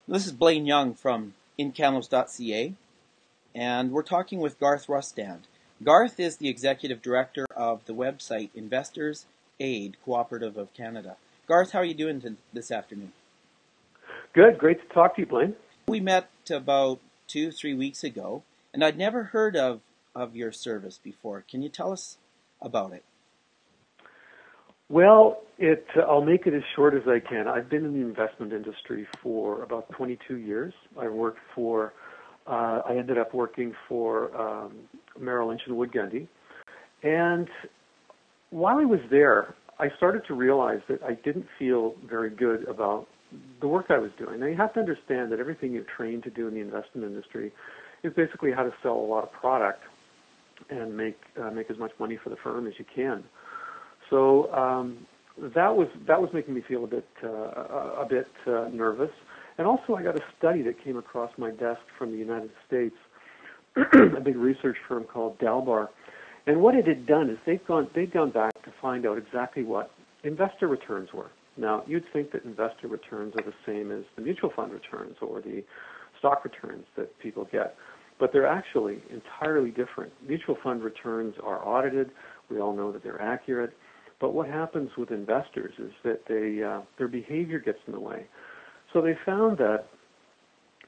This is Blaine Young from incanos.ca, and we're talking with Garth Rustand. Garth is the executive director of the website Investors Aid Cooperative of Canada. Garth, how are you doing this afternoon? Good. Great to talk to you, Blaine. We met about 2-3 weeks ago, and I'd never heard of your service before. Can you tell us about it? Well, I'll make it as short as I can. I've been in the investment industry for about 22 years. I ended up working for Merrill Lynch and Wood Gundy. And while I was there, I started to realize that I didn't feel very good about the work I was doing. Now, you have to understand that everything you're trained to do in the investment industry is basically how to sell a lot of product and make as much money for the firm as you can. So that was making me feel a bit nervous. And also, I got a study that came across my desk from the United States, a big research firm called Dalbar. And what it had done is they'd gone back to find out exactly what investor returns were. Now, you'd think that investor returns are the same as the mutual fund returns or the stock returns that people get, but they're actually entirely different. Mutual fund returns are audited. We all know that they're accurate. But what happens with investors is that their behavior gets in the way. So they found that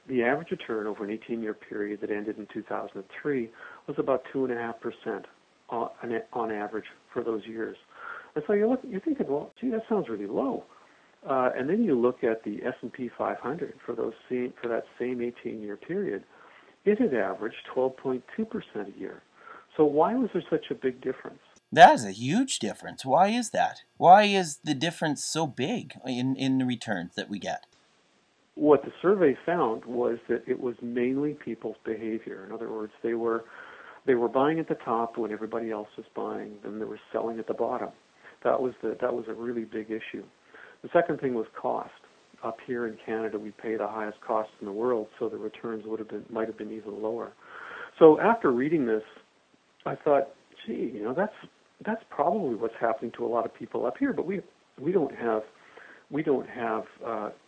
the average return over an 18-year period that ended in 2003 was about 2.5% on average for those years. And so you're thinking, well, gee, that sounds really low. And then you look at the S&P 500 for that same 18-year period, it had averaged 12.2% a year. So why was there such a big difference? That is a huge difference. Why is that? Why is the difference so big in the returns that we get? What the survey found was that it was mainly people's behavior. In other words, they were buying at the top when everybody else was buying, then they were selling at the bottom. That was a really big issue. The second thing was cost. Up here in Canada, we pay the highest cost in the world, so the returns might have been even lower. So after reading this, I thought, gee, that's probably what's happening to a lot of people up here, but we don't have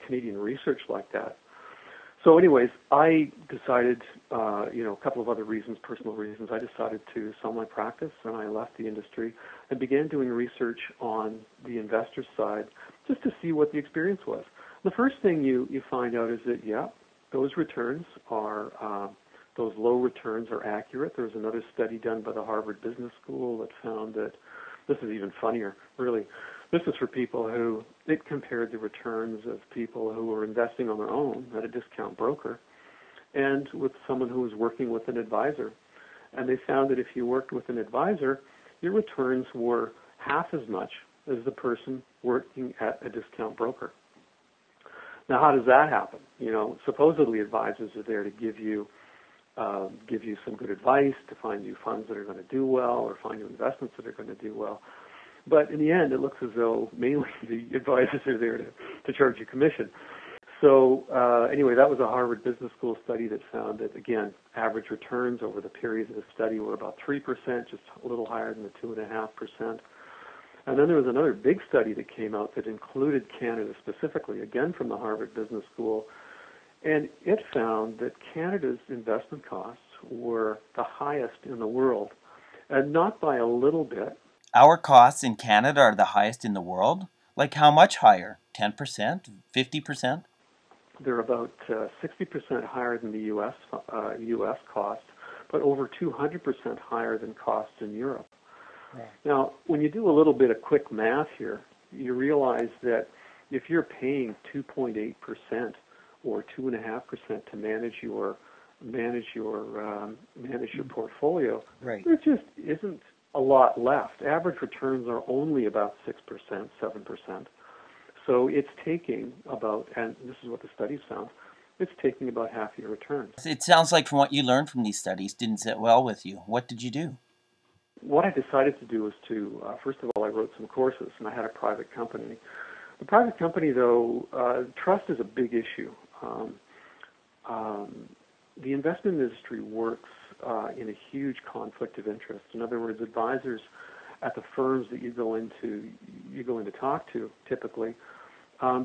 Canadian research like that. So anyways, I decided, a couple of other reasons, personal reasons, I decided to sell my practice, and I left the industry and began doing research on the investor side just to see what the experience was. The first thing you find out is that, those returns are, those low returns are accurate. There was another study done by the Harvard Business School that found that, this is even funnier, really. This is for people it compared the returns of people who were investing on their own at a discount broker and with someone who was working with an advisor. And they found that if you worked with an advisor, your returns were half as much as the person working at a discount broker. Now, how does that happen? Supposedly advisors are there to give you some good advice, to find you funds that are going to do well or find you investments that are going to do well. But in the end, it looks as though mainly the advisors are there to charge you commission. So anyway, that was a Harvard Business School study that found that, again, average returns over the period of the study were about 3%, just a little higher than the 2.5%. And then there was another big study that came out that included Canada specifically, again from the Harvard Business School, and it found that Canada's investment costs were the highest in the world, and not by a little bit. Our costs in Canada are the highest in the world? Like how much higher? 10%? 50%? They're about 60% higher than the U.S. cost, but over 200% higher than costs in Europe. Right. Now, when you do a little bit of quick math here, you realize that if you're paying 2.8% or 2.5% to manage your portfolio, right, there just isn't a lot left. Average returns are only about 6%, 7%. So it's taking about, and this is what the studies found, it's taking about half your returns. It sounds like from what you learned from these studies didn't sit well with you. What did you do? What I decided to do was to, first of all, I wrote some courses, and I had a private company. The private company, though, trust is a big issue. The investment industry works in a huge conflict of interest. In other words, advisors at the firms that you go in to talk to, typically,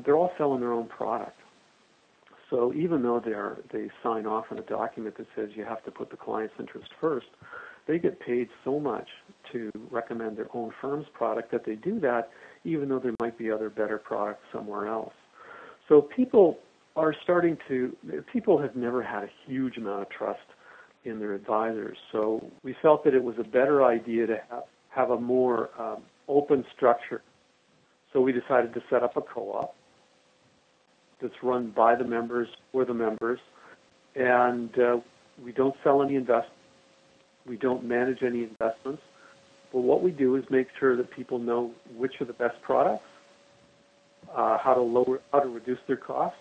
they're all selling their own product. So even though they sign off on a document that says you have to put the client's interest first, they get paid so much to recommend their own firm's product that they do that, even though there might be other better products somewhere else. So people have never had a huge amount of trust in their advisors. So we felt that it was a better idea to have a more open structure. So we decided to set up a co-op that's run by the members, for the members, and we don't sell any investments. We don't manage any investments. But what we do is make sure that people know which are the best products, how to reduce their costs,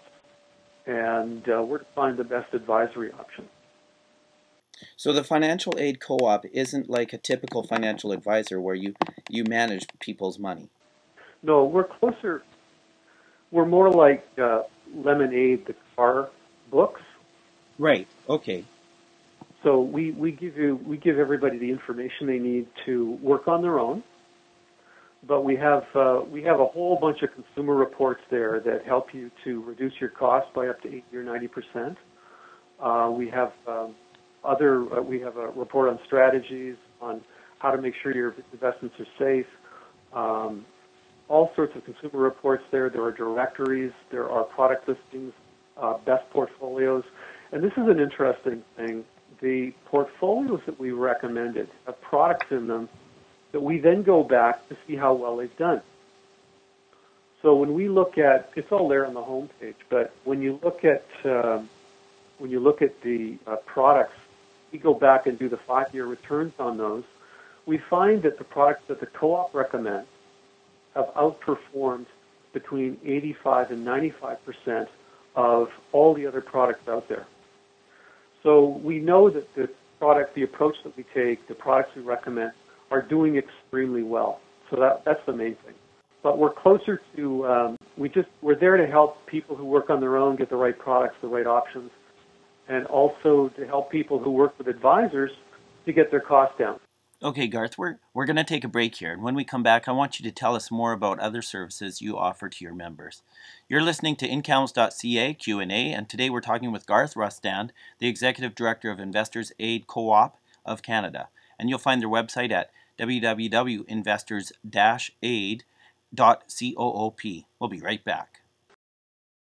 and where to find the best advisory option. So the financial aid co-op isn't like a typical financial advisor where you manage people's money. No, we're closer. We're more like Lemonade, the car books. Right. Okay. So we give everybody the information they need to work on their own, but we have a whole bunch of consumer reports there that help you to reduce your costs by up to 80 or 90%. We have a report on strategies, on how to make sure your investments are safe. All sorts of consumer reports there. There are directories. There are product listings, best portfolios, and this is an interesting thing. The portfolios that we recommended have products in them that we then go back to see how well they've done. So when we look at, it's all there on the home page, but when you look at the products, we go back and do the 5-year returns on those. We find that the products that the co-op recommends have outperformed between 85 and 95% of all the other products out there. So we know that the approach that we take, the products we recommend, are doing extremely well. So that's the main thing. But we're closer to, we're there to help people who work on their own get the right products, the right options, and also to help people who work with advisors to get their costs down. Okay, Garth, we're going to take a break here, and when we come back, I want you to tell us more about other services you offer to your members. You're listening to InCamels.ca Q&A, and today we're talking with Garth Rustand, the Executive Director of Investors Aid Co-op of Canada, and you'll find their website at www.investors-aid.coop. We'll be right back.